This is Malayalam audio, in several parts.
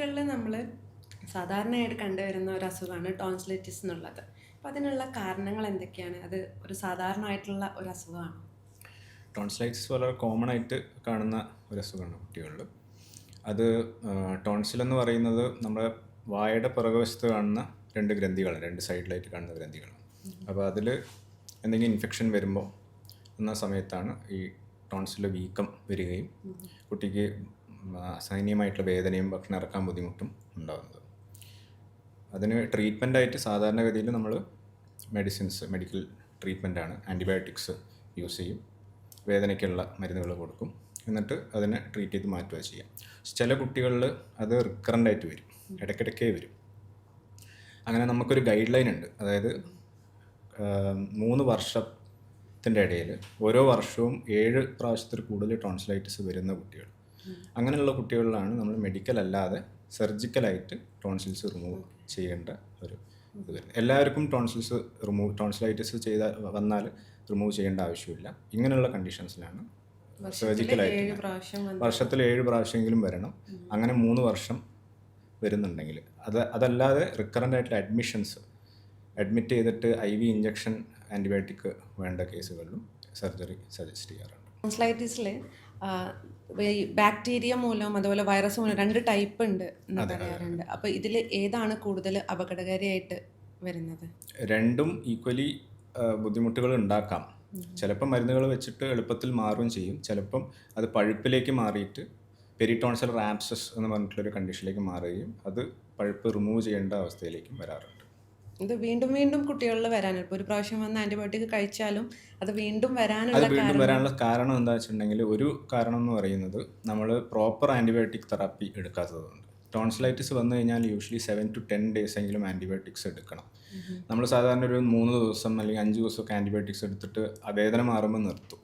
കുട്ടികളിൽ നമ്മൾ സാധാരണയായിട്ട് കണ്ടുവരുന്ന ഒരു അസുഖമാണ് ടോൺസിലൈറ്റിസ് എന്നുള്ളത്. അപ്പോൾ അതിനുള്ള കാരണങ്ങൾ എന്തൊക്കെയാണ്? അത് ഒരു സാധാരണമായിട്ടുള്ള ഒരു അസുഖമാണ്. ടോൺസിലൈറ്റിസ് വളരെ കോമൺ ആയിട്ട് കാണുന്ന ഒരു അസുഖമാണ് കുട്ടികളിൽ. അത് ടോൺസിൽ എന്ന് പറയുന്നത് നമ്മുടെ വായയുടെ പുറകുവശത്ത് കാണുന്ന രണ്ട് ഗ്രന്ഥികളാണ്, രണ്ട് സൈഡിലായിട്ട് കാണുന്ന ഗ്രന്ഥികളാണ്. അപ്പോൾ അതിൽ എന്തെങ്കിലും ഇൻഫെക്ഷൻ വരുമ്പോൾ എന്ന സമയത്താണ് ഈ ടോൺസിൽ വീക്കം വരികയും കുട്ടിക്ക് അസഹനീയമായിട്ടുള്ള വേദനയും ഭക്ഷണം ഇറക്കാൻ ബുദ്ധിമുട്ടും ഉണ്ടാകുന്നത്. അതിന് ട്രീറ്റ്മെൻറ്റായിട്ട് സാധാരണഗതിയിൽ നമ്മൾ മെഡിക്കൽ ട്രീറ്റ്മെൻറ്റാണ്, ആൻറ്റിബയോട്ടിക്സ് യൂസ് ചെയ്യും, വേദനയ്ക്കുള്ള മരുന്നുകൾ കൊടുക്കും, എന്നിട്ട് അതിനെ ട്രീറ്റ് ചെയ്ത് മാറ്റുക ചെയ്യാം. ചില കുട്ടികളിൽ അത് റിക്കറൻ്റായിട്ട് വരും, ഇടയ്ക്കിടയ്ക്കേ വരും. അങ്ങനെ നമുക്കൊരു ഗൈഡ് ലൈൻ ഉണ്ട്. അതായത് 3 വർഷത്തിൻ്റെ ഇടയിൽ ഓരോ വർഷവും 7 പ്രാവശ്യത്തിൽ കൂടുതൽ ടോൺസിലൈറ്റിസ് വരുന്ന കുട്ടികൾ, അങ്ങനെയുള്ള കുട്ടികളിലാണ് നമ്മൾ മെഡിക്കൽ അല്ലാതെ സർജിക്കലായിട്ട് ടോൺസിൽസ് റിമൂവ് ചെയ്യേണ്ട ഒരു ഇത് വരുന്നത്. എല്ലാവർക്കും ടോൺസിലൈറ്റിസ് വന്നാൽ റിമൂവ് ചെയ്യേണ്ട ആവശ്യമില്ല. ഇങ്ങനെയുള്ള കണ്ടീഷൻസിലാണ് സർജിക്കലായിട്ട് വർഷത്തിൽ 7 പ്രാവശ്യമെങ്കിലും വരണം. അങ്ങനെ 3 വർഷം വരുന്നുണ്ടെങ്കിൽ അതല്ലാതെ റിക്കറൻ്റ് ആയിട്ടുള്ള അഡ്മിറ്റ് ചെയ്തിട്ട് IV ഇഞ്ചക്ഷൻ ആൻറ്റിബയോട്ടിക് വേണ്ട കേസുകളിലും സർജറി സജസ്റ്റ് ചെയ്യാറുണ്ട്. ടോൺസിലൈറ്റിസിൽ ബാക്ടീരിയ മൂലം അതുപോലെ വൈറസ് മൂലം 2 ടൈപ്പ് ഉണ്ട് എന്ന് പറയാറുണ്ട്. അപ്പോൾ ഇതിൽ ഏതാണ് കൂടുതൽ അപകടകാരിയായിട്ട് വരുന്നത്? രണ്ടും ഈക്വലി ബുദ്ധിമുട്ടുകൾ ഉണ്ടാക്കാം. ചിലപ്പോൾ മരുന്നുകൾ വെച്ചിട്ട് എളുപ്പത്തിൽ മാറുകയും ചെയ്യും, ചിലപ്പം അത് പഴുപ്പിലേക്ക് മാറിയിട്ട് പെരിടോൺസൽ റാപ്സസ് എന്ന് പറഞ്ഞിട്ടുള്ളൊരു കണ്ടീഷനിലേക്ക് മാറുകയും അത് പഴുപ്പ് റിമൂവ് ചെയ്യേണ്ട അവസ്ഥയിലേക്കും വരാറുണ്ട്. ഇത് വീണ്ടും വീണ്ടും കുട്ടികളിൽ വരാനാണ്. ഇപ്പോൾ ഒരു പ്രാവശ്യം വന്ന് ആൻറ്റിബയോട്ടിക് കഴിച്ചാലും അത് വീണ്ടും വരാനുള്ള കാരണം എന്താ വെച്ചിട്ടുണ്ടെങ്കിൽ, ഒരു കാരണം എന്ന് പറയുന്നത് നമ്മൾ പ്രോപ്പർ ആൻറ്റിബയോട്ടിക് തെറാപ്പി എടുക്കാത്തതുകൊണ്ട്. ടോൺസിലൈറ്റിസ് വന്നു കഴിഞ്ഞാൽ യൂഷ്വലി 7 to 10 days എങ്കിലും ആൻറ്റിബയോട്ടിക്സ് എടുക്കണം. നമ്മൾ സാധാരണ ഒരു 3 ദിവസം അല്ലെങ്കിൽ 5 ദിവസമൊക്കെ ആൻറ്റിബയോട്ടിക്സ് എടുത്തിട്ട് ആ വേദന മാറുമ്പോൾ നിർത്തും.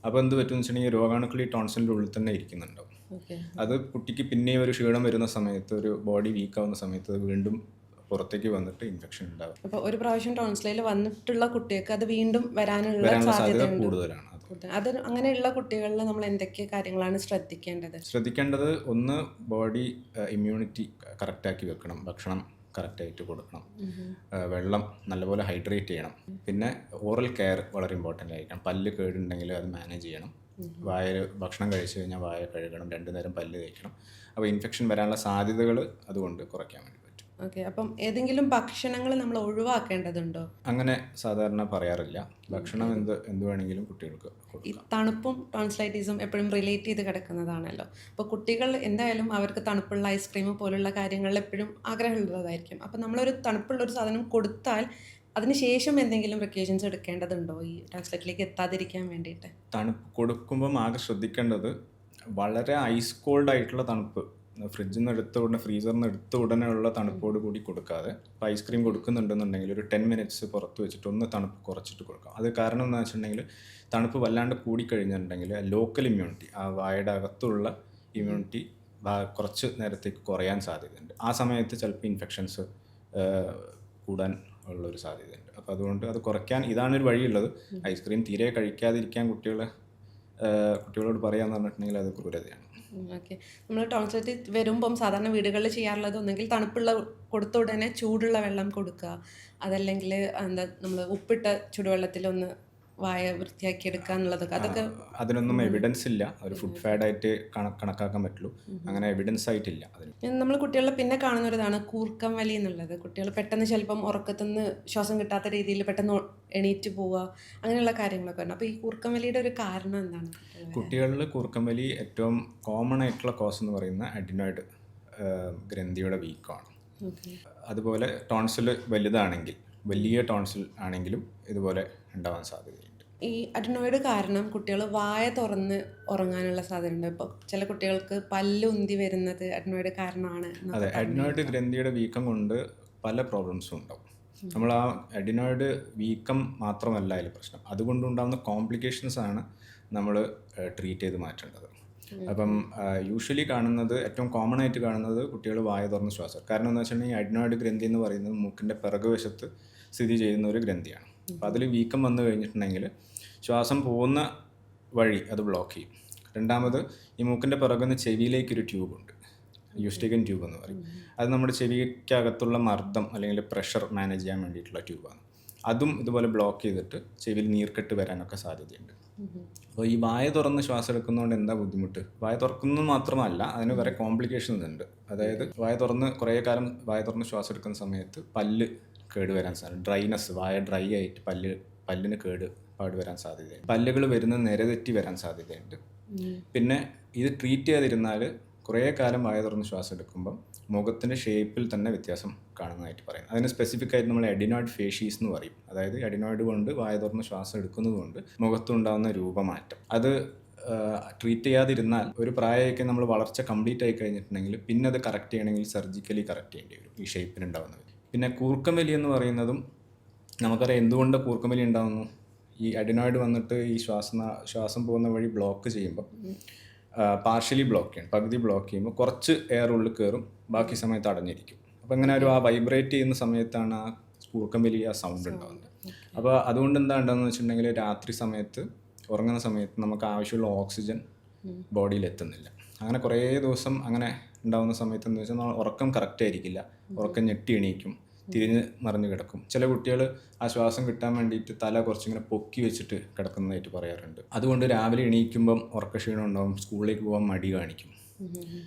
അപ്പോൾ എന്ത് പറ്റുമെന്ന് വെച്ചിട്ടുണ്ടെങ്കിൽ രോഗാണുക്കൾ ഈ ടോൺസിലിൻ്റെ ഉള്ളിൽ തന്നെ ഇരിക്കുന്നുണ്ടാവും. അത് കുട്ടിക്ക് പിന്നെയും ഒരു ക്ഷീണം വരുന്ന സമയത്ത്, ഒരു ബോഡി വീക്ക് ആവുന്ന സമയത്ത് വീണ്ടും പുറത്തേക്ക് വന്നിട്ട് ഇൻഫെക്ഷൻ ഉണ്ടാവും. അപ്പോൾ ഒരു പ്രാവശ്യം ടോൺസിലൈൽ വന്നിട്ടുള്ള കുട്ടികൾക്ക് അത് വീണ്ടും വരാനുള്ള സാധ്യത കൂടുതലാണ്. അത് അങ്ങനെയുള്ള കുട്ടികളിൽ നമ്മൾ എന്തൊക്കെ കാര്യങ്ങളാണ് ശ്രദ്ധിക്കേണ്ടത്? ഒന്ന്, ബോഡി ഇമ്മ്യൂണിറ്റി കറക്റ്റാക്കി വെക്കണം, ഭക്ഷണം കറക്റ്റായിട്ട് കൊടുക്കണം, വെള്ളം നല്ലപോലെ ഹൈഡ്രേറ്റ് ചെയ്യണം, പിന്നെ ഓറൽ കെയർ വളരെ ഇമ്പോർട്ടൻ്റ് ആയിരിക്കണം. പല്ല് കേടുണ്ടെങ്കിൽ അത് മാനേജ് ചെയ്യണം, ഭക്ഷണം കഴിച്ചു കഴിഞ്ഞാൽ വായ കഴുകണം, 2 നേരം പല്ല് തേക്കണം. അപ്പോൾ ഇൻഫെക്ഷൻ വരാനുള്ള സാധ്യതകൾ അതുകൊണ്ട് കുറയ്ക്കാൻ വേണ്ടി പറ്റും. ഓക്കെ, അപ്പം ഏതെങ്കിലും ഭക്ഷണങ്ങൾ നമ്മൾ ഒഴിവാക്കേണ്ടതുണ്ടോ? അങ്ങനെ സാധാരണ പറയാറില്ല. ഭക്ഷണം എന്ത് വേണമെങ്കിലും കുട്ടികൾക്ക് കൊടുക്കാം. ഈ തണുപ്പും ടോൺസിലൈറ്റിസും എപ്പോഴും റിലേറ്റ് ചെയ്ത് കിടക്കുന്നതാണല്ലോ. അപ്പോൾ കുട്ടികൾ എന്തായാലും അവർക്ക് തണുപ്പുള്ള ഐസ്ക്രീം പോലുള്ള കാര്യങ്ങളിൽ എപ്പോഴും ആഗ്രഹമുള്ളതായിരിക്കും. അപ്പോൾ നമ്മളൊരു തണുപ്പുള്ളൊരു സാധനം കൊടുത്താൽ അതിനുശേഷം എന്തെങ്കിലും പ്രിക്കോഷൻസ് എടുക്കേണ്ടതുണ്ടോ ഈ ടോൺസിലൈറ്റിലേക്ക് എത്താതിരിക്കാൻ വേണ്ടിയിട്ട്? തണുപ്പ് കൊടുക്കുമ്പം ആകെ ശ്രദ്ധിക്കേണ്ടത്, വളരെ ഐസ് കോൾഡ് ആയിട്ടുള്ള തണുപ്പ്, ഫ്രിഡ്ജിൽ നിന്ന് എടുത്ത ഉടനെ, ഫ്രീസറിൽ നിന്ന് എടുത്ത ഉടനെ ഉള്ള തണുപ്പോട് കൂടി കൊടുക്കാതെ, ഇപ്പോൾ ഐസ്ക്രീം കൊടുക്കുന്നുണ്ടെന്നുണ്ടെങ്കിൽ ഒരു 10 minutes പുറത്ത് വെച്ചിട്ട് ഒന്ന് തണുപ്പ് കുറച്ചിട്ട് കൊടുക്കാം. അത് കാരണം എന്താണെന്ന് വെച്ചിട്ടുണ്ടെങ്കിൽ, തണുപ്പ് വല്ലാണ്ട് കൂടിക്കഴിഞ്ഞിട്ടുണ്ടെങ്കിൽ ലോക്കൽ ഇമ്മ്യൂണിറ്റി, ആ വായുടെ അകത്തുള്ള ഇമ്മ്യൂണിറ്റി കുറച്ച് നേരത്തേക്ക് കുറയാൻ സാധ്യതയുണ്ട്. ആ സമയത്ത് ചിലപ്പോൾ ഇൻഫെക്ഷൻസ് കൂടാൻ ഉള്ളൊരു സാധ്യതയുണ്ട്. അപ്പോൾ അതുകൊണ്ട് അത് കുറയ്ക്കാൻ ഇതാണൊരു വഴിയുള്ളത്. ഐസ്ക്രീം തീരെ കഴിക്കാതിരിക്കാൻ കുട്ടികളോട് പറയാമെന്ന് പറഞ്ഞിട്ടുണ്ടെങ്കിൽ അത് ക്രൂരതയാണ്. ഓക്കെ, നമ്മൾ ടോൺസിലൈറ്റിസ് വരുമ്പം സാധാരണ വീടുകളിൽ ചെയ്യാറുള്ളത് ഒന്നെങ്കിൽ തണുപ്പുള്ള കൊടുത്ത ഉടനെ ചൂടുള്ള വെള്ളം കൊടുക്കുക, അതല്ലെങ്കിൽ നമ്മൾ ഉപ്പിട്ട ചുടുവെള്ളത്തിലൊന്ന് വായ വൃത്തിയാക്കി എടുക്കുക എന്നുള്ളതൊക്കെ. അതൊക്കെ അതിനൊന്നും എവിഡൻസ് ഇല്ല, ഒരു ഫുഡ് ഫാഡായിട്ട് കണക്കാക്കാൻ പറ്റുള്ളൂ. അങ്ങനെ എവിഡൻസ് ആയിട്ടില്ല അതിന്. നമ്മൾ കുട്ടികളിൽ പിന്നെ കാണുന്ന ഒരു ഇതാണ് കൂർക്കം വലി എന്നുള്ളത്. കുട്ടികൾ പെട്ടെന്ന് ചിലപ്പം ഉറക്കത്തുനിന്ന് ശ്വാസം കിട്ടാത്ത രീതിയിൽ പെട്ടെന്ന് എണീറ്റ് പോവുക, അങ്ങനെയുള്ള കാര്യങ്ങളൊക്കെ ഉണ്ട്. അപ്പോൾ ഈ കൂർക്കം വലിയുടെ ഒരു കാരണം എന്താണ്? കുട്ടികളിൽ കൂർക്കം വലി ഏറ്റവും കോമൺ ആയിട്ടുള്ള കോസ് എന്ന് പറയുന്ന അഡിനോയിഡ് ഗ്രന്ഥിയുടെ വീക്കമാണ്. അതുപോലെ ടോൺസിൽ വലുതാണെങ്കിൽ, വലിയ ടോൺസിൽ ആണെങ്കിലും ഇതുപോലെ ഉണ്ടാവാൻ സാധ്യതയുണ്ട്. ഈ അഡിനോയിഡ് കാരണം കുട്ടികൾ വായ തുറന്ന് ഉറങ്ങാനുള്ള സാധ്യതയുണ്ട്. ഇപ്പോൾ ചില കുട്ടികൾക്ക് പല്ല് ഉന്തി വരുന്നത് അഡിനോയിഡ് കാരണമാണ്. അതെ, അഡിനോയിഡ് ഗ്രന്ഥിയുടെ വീക്കം കൊണ്ട് പല പ്രോബ്ലംസും ഉണ്ടാവും. നമ്മൾ ആ അഡിനോയിഡ് വീക്കം മാത്രമല്ല അതിൽ പ്രശ്നം, അതുകൊണ്ടുണ്ടാകുന്ന കോംപ്ലിക്കേഷൻസ് ആണ് നമ്മൾ ട്രീറ്റ് ചെയ്ത് മാറ്റേണ്ടത്. അപ്പം യൂഷ്വലി കാണുന്നത്, ഏറ്റവും കോമൺ ആയിട്ട് കാണുന്നത് കുട്ടികൾ വായ തുറന്ന് ശ്വാസം. കാരണം എന്താ വെച്ചിട്ടുണ്ടെങ്കിൽ അഡിനോയിഡ് ഗ്രന്ഥി എന്ന് പറയുന്നത് മൂക്കിൻ്റെ പിറകുവശത്ത് സ്ഥിതി ചെയ്യുന്ന ഒരു ഗ്രന്ഥിയാണ്. അപ്പോൾ അതിൽ വീക്കം വന്നു കഴിഞ്ഞിട്ടുണ്ടെങ്കിൽ ശ്വാസം പോകുന്ന വഴി അത് ബ്ലോക്ക് ചെയ്യും. രണ്ടാമത്, ഈ മൂക്കിൻ്റെ പിറകുന്ന ചെവിയിലേക്കൊരു ട്യൂബുണ്ട്. യൂസ്റ്റേക്കൻ ട്യൂബ് എന്ന് പറയും. അത് നമ്മുടെ ചെവിക്കകത്തുള്ള മർദ്ദം അല്ലെങ്കിൽ പ്രഷർ മാനേജ് ചെയ്യാൻ വേണ്ടിയിട്ടുള്ള ട്യൂബാണ്. അതും ഇതുപോലെ ബ്ലോക്ക് ചെയ്തിട്ട് ചെവിയിൽ നീർക്കെട്ട് വരാനൊക്കെ സാധ്യതയുണ്ട്. അപ്പോൾ ഈ വായ തുറന്ന് ശ്വാസം എടുക്കുന്നതുകൊണ്ട് എന്താ ബുദ്ധിമുട്ട്? വായ തുറക്കുന്നത് മാത്രമല്ല, അതിന് വേറെ കോംപ്ലിക്കേഷൻസ് ഉണ്ട്. അതായത് വായ തുറന്ന് കുറേ കാലം വായ തുറന്ന് ശ്വാസം എടുക്കുന്ന സമയത്ത് പല്ല് കേടുവരാൻ സാധ്യത, ഡ്രൈനെസ്, വായ ഡ്രൈ ആയിട്ട് പല്ലിന് പാട് വരാൻ സാധ്യതയുണ്ട്. പല്ലുകൾ വരുന്നത് നിരതെറ്റി വരാൻ സാധ്യതയുണ്ട്. പിന്നെ ഇത് ട്രീറ്റ് ചെയ്യാതിരുന്നാൽ കുറേ കാലം വായ തുറന്ന് ശ്വാസം എടുക്കുമ്പം മുഖത്തിൻ്റെ ഷേപ്പിൽ തന്നെ വ്യത്യാസം കാണുന്നതായിട്ട് പറയും. അതിന് സ്പെസിഫിക് ആയിട്ട് നമ്മൾ എഡിനോയിഡ് ഫേഷീസ് എന്ന് പറയും. അതായത് എഡിനോയിഡ് കൊണ്ട് വായ തുറന്ന് ശ്വാസം എടുക്കുന്നത് കൊണ്ട് മുഖത്തുണ്ടാകുന്ന രൂപമാറ്റം. അത് ട്രീറ്റ് ചെയ്യാതിരുന്നാൽ ഒരു പ്രായമൊക്കെ നമ്മൾ വളർച്ച കംപ്ലീറ്റ് ആയി കഴിഞ്ഞിട്ടുണ്ടെങ്കിൽ പിന്നെ അത് കറക്റ്റ് ചെയ്യണമെങ്കിൽ സർജിക്കലി കറക്റ്റ് ചെയ്യേണ്ടി വരും ഈ ഷേപ്പിനുണ്ടാകുന്നത്. പിന്നെ കൂർക്കമ്പലി എന്ന് പറയുന്നതും നമുക്കറിയാം എന്തുകൊണ്ട് കൂർക്കമ്പലി ഉണ്ടാകുന്നു. ഈ അഡിനോയിഡ് വന്നിട്ട് ഈ ശ്വാസം പോകുന്ന വഴി ബ്ലോക്ക് ചെയ്യുമ്പോൾ പാർഷ്യലി ബ്ലോക്ക് ചെയ്യണം. പകുതി ബ്ലോക്ക് ചെയ്യുമ്പോൾ കുറച്ച് എയർ ഉള്ളിൽ കയറും, ബാക്കി സമയത്ത് അടഞ്ഞിരിക്കും. അപ്പോൾ ഇങ്ങനെ ആ വൈബ്രേറ്റ് ചെയ്യുന്ന സമയത്താണ് ആ കൂർക്കമ്പലി ആ സൗണ്ട് ഉണ്ടാകുന്നത്. അപ്പോൾ അതുകൊണ്ട് എന്താ ഉണ്ടാകുന്നത് വെച്ചിട്ടുണ്ടെങ്കിൽ രാത്രി സമയത്ത് ഉറങ്ങുന്ന സമയത്ത് നമുക്ക് ആവശ്യമുള്ള ഓക്സിജൻ ബോഡിയിൽ എത്തുന്നില്ല. അങ്ങനെ കുറേ ദിവസം അങ്ങനെ ഉണ്ടാകുന്ന സമയത്ത് എന്ന് വെച്ചാൽ നമ്മൾ ഉറക്കം കറക്റ്റ് ആയിരിക്കില്ല, ഉറക്കം ഞെട്ടി എണീക്കും, തിരിഞ്ഞ് മറിഞ്ഞ് കിടക്കും. ചില കുട്ടികൾ ആ ശ്വാസം കിട്ടാൻ വേണ്ടിയിട്ട് തല കുറച്ചിങ്ങനെ പൊക്കി വെച്ചിട്ട് കിടക്കുന്നതായിട്ട് പറയാറുണ്ട്. അതുകൊണ്ട് രാവിലെ എണീക്കുമ്പം ഉറക്കക്ഷീണം ഉണ്ടാവും, സ്കൂളിലേക്ക് പോകാൻ മടി കാണിക്കും,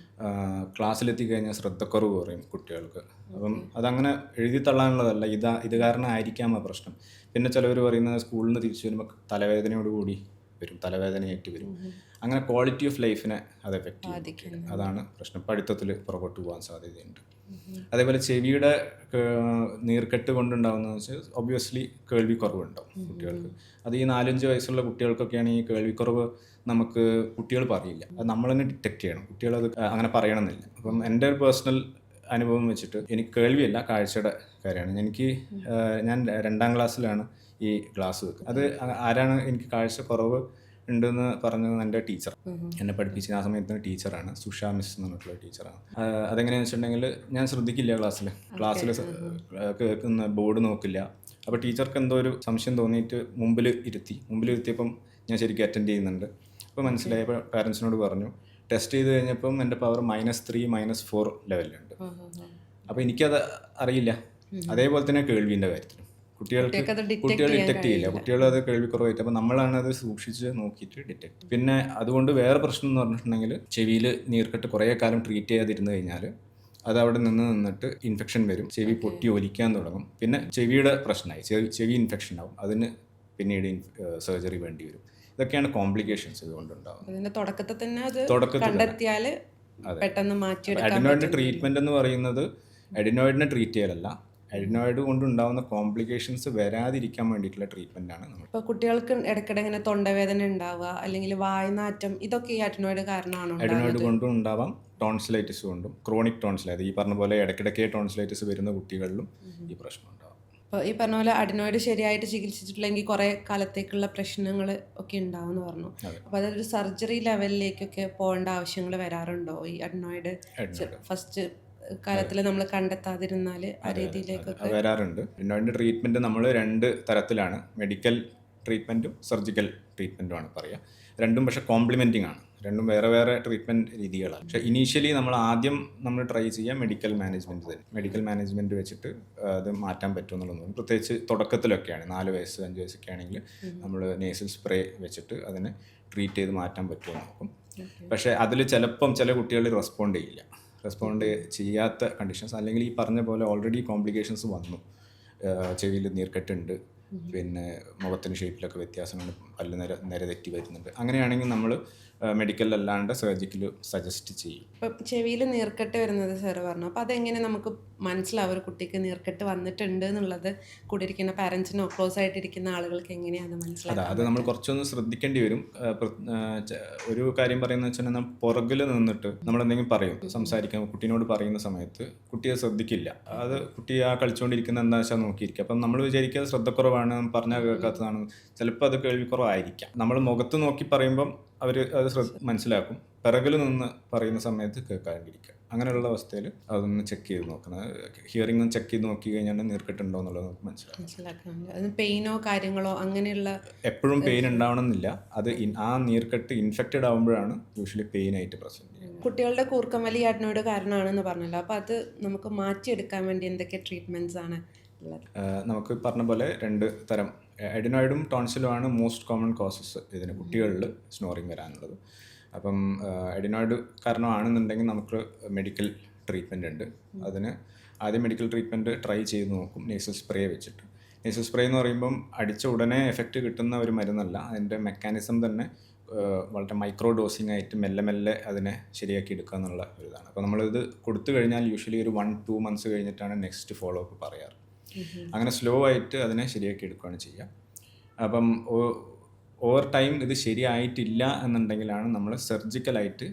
ക്ലാസ്സിലെത്തി കഴിഞ്ഞാൽ ശ്രദ്ധക്കുറവ് കുറയും കുട്ടികൾക്ക്. അപ്പം അതങ്ങനെ എഴുതി തള്ളാനുള്ളതല്ല, ഇത് കാരണം ആയിരിക്കാം ആ പ്രശ്നം. പിന്നെ ചിലവർ പറയുന്നത് സ്കൂളിൽ നിന്ന് തിരിച്ചു വരുമ്പോൾ തലവേദനയോടുകൂടി വരും, തലവേദനയായിട്ട് വരും. അങ്ങനെ ക്വാളിറ്റി ഓഫ് ലൈഫിനെ അത് എഫക്റ്റ് ചെയ്യും. അതാണ് പ്രശ്നം. പഠിത്തത്തിൽ പുറകോട്ട് പോകാൻ സാധ്യതയുണ്ട്. അതേപോലെ ചെവിയുടെ നീർക്കെട്ട് കൊണ്ടുണ്ടാകുന്നതെന്ന് വെച്ചാൽ ഒബ്വിയസ്ലി കേൾവിക്കുറവുണ്ടാവും കുട്ടികൾക്ക്. അത് ഈ 4-5 വയസ്സുള്ള കുട്ടികൾക്കൊക്കെയാണ് ഈ കേൾവിക്കുറവ് നമുക്ക് കുട്ടികൾ പറയില്ല, അത് നമ്മൾ തന്നെ ഡിറ്റക്ട് ചെയ്യണം. കുട്ടികളത് അങ്ങനെ പറയണമെന്നില്ല. അപ്പം എൻ്റെ ഒരു പേഴ്സണൽ അനുഭവം വെച്ചിട്ട് എനിക്ക് കേൾവിയല്ല, കാഴ്ചയുടെ കാര്യമാണ്. ഞാൻ 2ാം ക്ലാസ്സിലാണ് ഈ ഗ്ലാസ് വെക്കുക. അത് ആരാണ് എനിക്ക് കാഴ്ച കുറവ് ഉണ്ടെന്ന് പറഞ്ഞത് എൻ്റെ ടീച്ചർ, എന്നെ പഠിപ്പിച്ച ആ സമയത്ത് ടീച്ചറാണ്, സുഷ മിസ് എന്ന് പറഞ്ഞിട്ടുള്ള ടീച്ചറാണ്. അതെങ്ങനെയാണെന്ന് വെച്ചിട്ടുണ്ടെങ്കിൽ ഞാൻ ശ്രദ്ധിക്കില്ല ക്ലാസ്സിൽ കേൾക്കുന്ന ബോർഡ് നോക്കില്ല. അപ്പോൾ ടീച്ചർക്ക് എന്തോ ഒരു സംശയം തോന്നിയിട്ട് മുമ്പിൽ ഇരുത്തിയപ്പം ഞാൻ ശരിക്കും അറ്റൻഡ് ചെയ്യുന്നുണ്ട്. അപ്പോൾ മനസ്സിലായപ്പോൾ പാരൻസിനോട് പറഞ്ഞു. ടെസ്റ്റ് ചെയ്ത് കഴിഞ്ഞപ്പം എൻ്റെ പവർ -3 -4 ലെവലിലുണ്ട്. അപ്പോൾ എനിക്കത് അറിയില്ല. അതേപോലെ തന്നെ കേൾവിൻ്റെ കാര്യത്തിലും കുട്ടികൾ ഡിറ്റക്ട് ചെയ്യില്ല. കുട്ടികൾ അത് കേൾവിക്കുറവായിട്ട്, അപ്പോൾ നമ്മളാണ് അത് സൂക്ഷിച്ച് നോക്കിയിട്ട് ഡിറ്റക്ട്. പിന്നെ അതുകൊണ്ട് വേറെ പ്രശ്നം എന്ന് പറഞ്ഞിട്ടുണ്ടെങ്കിൽ ചെവിയിൽ നീർക്കെട്ട് കുറേ കാലം ട്രീറ്റ് ചെയ്യാതിരുന്നു കഴിഞ്ഞാൽ അത് അവിടെ നിന്നിട്ട് ഇൻഫെക്ഷൻ വരും, ചെവി പൊട്ടി ഒലിക്കാൻ തുടങ്ങും. പിന്നെ ചെവിയുടെ പ്രശ്നമായി, ചെവി ഇൻഫെക്ഷൻ ആവും, അതിന് പിന്നീട് സർജറി വേണ്ടി വരും. ഇതൊക്കെയാണ് കോംപ്ലിക്കേഷൻസ് ഇതുകൊണ്ടുണ്ടാകുന്നത്. തുടക്കത്തിൽ തന്നെ അത് കണ്ടെത്തിയാൽ പെട്ടെന്ന് മാറ്റിയെടുക്കാൻ. അഡിനോയിഡിന്റെ ട്രീറ്റ്മെന്റ് എന്ന് പറയുന്നത് അഡിനോയിഡിനെ ട്രീറ്റ് ചെയ്യലല്ല, അഡിനോയിഡ് കൊണ്ടുണ്ടാകുന്ന കോംപ്ലിക്കേഷൻസ് വരാതിരിക്കാൻ വേണ്ടിയിട്ടുള്ള ട്രീറ്റ്മെന്റാണ് നമ്മൾ. ഇപ്പോൾ കുട്ടികൾക്ക് ഇടയ്ക്കിടെ ഇങ്ങനെ തൊണ്ടവേദന ഉണ്ടാവുക, അല്ലെങ്കിൽ വായനാറ്റം, ഇതൊക്കെ ഈ അഡിനോയിഡ് കാരണമാണോ? അഡിനോയിഡ് കൊണ്ടും ഉണ്ടാവാം, ടോൺസിലൈറ്റിസ് കൊണ്ടും. ക്രോണിക് ടോൺസിലൈറ്റിസ്, ഈ പറഞ്ഞ പോലെ ഇടയ്ക്കിടയ്ക്ക് ടോൺസിലൈറ്റിസ് വരുന്ന കുട്ടികളിലും ഈ പ്രശ്നം ഉണ്ടാവും. അപ്പോൾ ഈ പറഞ്ഞ പോലെ അഡിനോയിഡ് ശരിയായിട്ട് ചികിത്സിച്ചിട്ടില്ലെങ്കിൽ കുറേ കാലത്തേക്കുള്ള പ്രശ്നങ്ങൾ ഒക്കെ ഉണ്ടാവുമെന്ന് പറഞ്ഞു. അപ്പോൾ അതൊരു സർജറി ലെവലിലേക്കൊക്കെ പോകേണ്ട ആവശ്യങ്ങൾ വരാറുണ്ടോ ഈ അഡിനോയിഡ് ഫസ്റ്റ് കാലത്തിൽ നമ്മൾ കണ്ടെത്താതിരുന്നാൽ ആ രീതിയിലേക്കൊക്കെ? വരാറുണ്ട്. അഡിനോയിഡിൻ്റെ ട്രീറ്റ്മെൻറ്റ് നമ്മൾ 2 തരത്തിലാണ്, മെഡിക്കൽ ട്രീറ്റ്മെൻറ്റും സർജിക്കൽ ട്രീറ്റ്മെൻറ്റുമാണ് പറയുക. രണ്ടും പക്ഷേ കോംപ്ലിമെൻറ്റിംഗ് ആണ്, രണ്ടും വേറെ വേറെ ട്രീറ്റ്മെൻറ്റ് രീതികളാണ്. പക്ഷേ ഇനീഷ്യലി നമ്മൾ ട്രൈ ചെയ്യുക മെഡിക്കൽ മാനേജ്മെൻറ്റ് തന്നെ. മെഡിക്കൽ മാനേജ്മെൻറ്റ് വെച്ചിട്ട് അത് മാറ്റാൻ പറ്റുമെന്നുള്ളതൊന്നും, പ്രത്യേകിച്ച് തുടക്കത്തിലൊക്കെയാണ് 4 വയസ്സ് 5 വയസ്സൊക്കെ ആണെങ്കിൽ നമ്മൾ നേസൽ സ്പ്രേ വെച്ചിട്ട് അതിനെ ട്രീറ്റ് ചെയ്ത് മാറ്റാൻ പറ്റുമെന്ന് നോക്കും. പക്ഷേ അതിൽ ചിലപ്പം ചില കുട്ടികൾ റെസ്പോണ്ട് ചെയ്യാത്ത കണ്ടീഷൻസ്, അല്ലെങ്കിൽ ഈ പറഞ്ഞ പോലെ ഓൾറെഡി കോംപ്ലിക്കേഷൻസ് വന്നു, ചെവിയിൽ നീർക്കെട്ടുണ്ട്, പിന്നെ മുഖത്തിൻ്റെ ഷേപ്പിലൊക്കെ വ്യത്യാസങ്ങൾ, പല്ല് നിരതെറ്റി വരുന്നുണ്ട്, അങ്ങനെയാണെങ്കിൽ നമ്മൾ മെഡിക്കൽ അല്ലാണ്ട് സർജിക്കൽ സജസ്റ്റ് ചെയ്യും. ഇപ്പം ചെവിയിൽ നീർക്കെട്ട് വരുന്നത് സാറ് പറഞ്ഞു, അപ്പോൾ അതെങ്ങനെ നമുക്ക് മനസ്സിലാവും ഒരു കുട്ടിക്ക് നീർക്കെട്ട് വന്നിട്ടുണ്ട് എന്നുള്ളത്? കൂടിയിരിക്കുന്ന പാരൻസിനോ ക്ലോസ് ആയിട്ടിരിക്കുന്ന ആളുകൾക്ക് എങ്ങനെയാണ് മനസ്സിലാക്കുക? അത് നമ്മൾ കുറച്ചൊന്ന് ശ്രദ്ധിക്കേണ്ടി വരും. ഒരു കാര്യം പറയുന്നത് വെച്ചാൽ നമ്മൾ പുറകിൽ നിന്നിട്ട് നമ്മൾ എന്തെങ്കിലും പറയും, സംസാരിക്കാൻ കുട്ടീനോട് പറയുന്ന സമയത്ത് കുട്ടിയെ ശ്രദ്ധിക്കില്ല. അത് കുട്ടി ആ കളിച്ചുകൊണ്ടിരിക്കുന്ന എന്താ വെച്ചാൽ നോക്കിയിരിക്കുക. അപ്പം നമ്മൾ വിചാരിക്കുക ശ്രദ്ധക്കുറവാണ്, പറഞ്ഞാൽ കേൾക്കാത്തതാണ്. ചിലപ്പോൾ അത് കേൾവിക്കുറവായിരിക്കാം. നമ്മൾ മുഖത്ത് നോക്കി പറയുമ്പം അവർ അത് മനസ്സിലാക്കും. പിറകിൽ നിന്ന് പറയുന്ന സമയത്ത് കേൾക്കാണ്ടിരിക്കുക. അങ്ങനെയുള്ള അവസ്ഥയിൽ അതൊന്ന് ചെക്ക് ചെയ്ത് നോക്കണം. ഹിയറിംഗ് ചെക്ക് ചെയ്ത് നോക്കി കഴിഞ്ഞാൽ നീർക്കെട്ടുണ്ടോ എന്നുള്ളത് നമുക്ക് മനസ്സിലാക്കാം. മനസ്സിലാക്കാൻ അതിന് പെയിനോ കാര്യങ്ങളോ അങ്ങനെയുള്ള എപ്പോഴും പെയിൻ ഉണ്ടാവണമെന്നില്ല. അത് ആ നീർക്കെട്ട് ഇൻഫെക്റ്റഡ് ആകുമ്പോഴാണ് യൂഷ്വലി പെയിനായിട്ട് പ്രസൻറ്റ് ചെയ്യുന്നത്. കുട്ടികളുടെ കൂർക്കം വലി അഡിനോയിഡ് കാരണമാണെന്ന് പറഞ്ഞല്ലോ. അപ്പോൾ അത് നമുക്ക് മാറ്റിയെടുക്കാൻ വേണ്ടി എന്തൊക്കെ ട്രീറ്റ്മെൻറ്റ്സ് ആണ് ഉള്ളത്? നമുക്ക് പറഞ്ഞ പോലെ 2 തരം അഡിനോയിഡും ടോൺസിലുമാണ് മോസ്റ്റ് കോമൺ കോസസ് ഇതിന് കുട്ടികളിൽ സ്നോറിങ് വരാനുള്ളത്. അപ്പം അഡിനോയിഡ് കാരണമാണെന്നുണ്ടെങ്കിൽ നമുക്ക് മെഡിക്കൽ ട്രീറ്റ്മെൻറ്റ് ഉണ്ട്. അതിന് ആദ്യം മെഡിക്കൽ ട്രീറ്റ്മെൻറ്റ് ട്രൈ ചെയ്ത് നോക്കും, നേസൽ സ്പ്രേ വെച്ചിട്ട്. നേസൽ സ്പ്രേ എന്ന് പറയുമ്പം അടിച്ച ഉടനെ എഫക്റ്റ് കിട്ടുന്ന ഒരു മരുന്നല്ല. അതിൻ്റെ മെക്കാനിസം തന്നെ വളരെ മൈക്രോ ഡോസിങ് ആയിട്ട് മെല്ലെ മെല്ലെ അതിനെ ശരിയാക്കി എടുക്കുക എന്നുള്ള ഒരു ഇതാണ്. അപ്പോൾ നമ്മളിത് കൊടുത്തു കഴിഞ്ഞാൽ യൂഷ്വലി ഒരു 1-2 മന്ത്സ് കഴിഞ്ഞിട്ടാണ് നെക്സ്റ്റ് ഫോളോ അപ്പ് പറയാറ്. അങ്ങനെ സ്ലോ ആയിട്ട് അതിനെ ശരിയാക്കി എടുക്കുകയാണ് ചെയ്യുക. അപ്പം ഓവർ ടൈം ഇത് ശരിയായിട്ടില്ല എന്നുണ്ടെങ്കിലാണ് നമ്മൾ സർജിക്കലായിട്ട്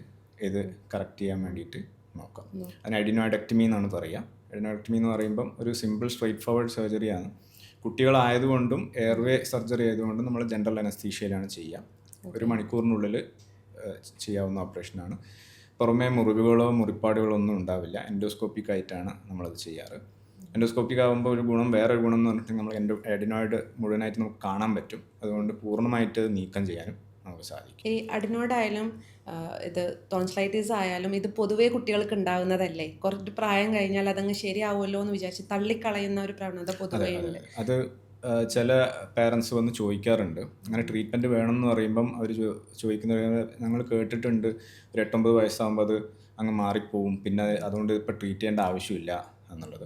ഇത് കറക്റ്റ് ചെയ്യാൻ വേണ്ടിയിട്ട് നോക്കാം. അതിന് അഡിനോയിഡക്ടമി എന്നാണ് പറയുക. അഡിനോയിഡക്ടമി എന്ന് പറയുമ്പം ഒരു സിമ്പിൾ സ്ട്രെയിറ്റ് ഫോർവേഡ് സർജറിയാണ്. കുട്ടികളായതുകൊണ്ടും എയർവേ സർജറി ആയതുകൊണ്ടും നമ്മൾ ജനറൽ അനസ്തീഷ്യയിലാണ് ചെയ്യുക. 1 മണിക്കൂറിനുള്ളിൽ ചെയ്യാവുന്ന ഓപ്പറേഷനാണ്. പുറമേ മുറിവുകളോ മുറിപ്പാടുകളോ ഒന്നും ഉണ്ടാവില്ല. എൻഡോസ്കോപ്പിക് ആയിട്ടാണ് നമ്മളത് ചെയ്യാറ്. എൻഡോസ്കോപ്പിക് ആകുമ്പോൾ ഒരു ഗുണം, വേറൊരു ഗുണം എന്ന് പറഞ്ഞിട്ട് നമ്മൾ അഡിനോയിഡ് മുഴുവനായിട്ട് നമുക്ക് കാണാൻ പറ്റും. അതുകൊണ്ട് പൂർണ്ണമായിട്ട് നീക്കം ചെയ്യാനും നമുക്ക് സാധിക്കും. ഈ അഡിനോയിഡ് ആയാലും ഇത് ടോൺസിലൈറ്റിസ് ആയാലും ഇത് പൊതുവേ കുട്ടികൾക്ക് ഉണ്ടാകുന്നതല്ലേ? കുറച്ച് പ്രായം കഴിഞ്ഞാൽ അതങ്ങ് ശരിയാവുമല്ലോ എന്ന് വിചാരിച്ച് തള്ളിക്കളയുന്ന ഒരു പ്രവണത പൊതുവേ ഉണ്ട്. അത് ചില പേരൻസ് വന്ന് ചോദിക്കാറുണ്ട്. അങ്ങനെ ട്രീറ്റ്മെൻറ്റ് വേണമെന്ന് പറയുമ്പം അവർ ചോദിക്കുന്നത്, ഞങ്ങൾ കേട്ടിട്ടുണ്ട് ഒരു 8-9 വയസ്സാകുമ്പോൾ അത് അങ്ങ് മാറിപ്പോവും, പിന്നെ അതുകൊണ്ട് ഇപ്പോൾ ട്രീറ്റ് ചെയ്യേണ്ട ആവശ്യമില്ല എന്നുള്ളത്.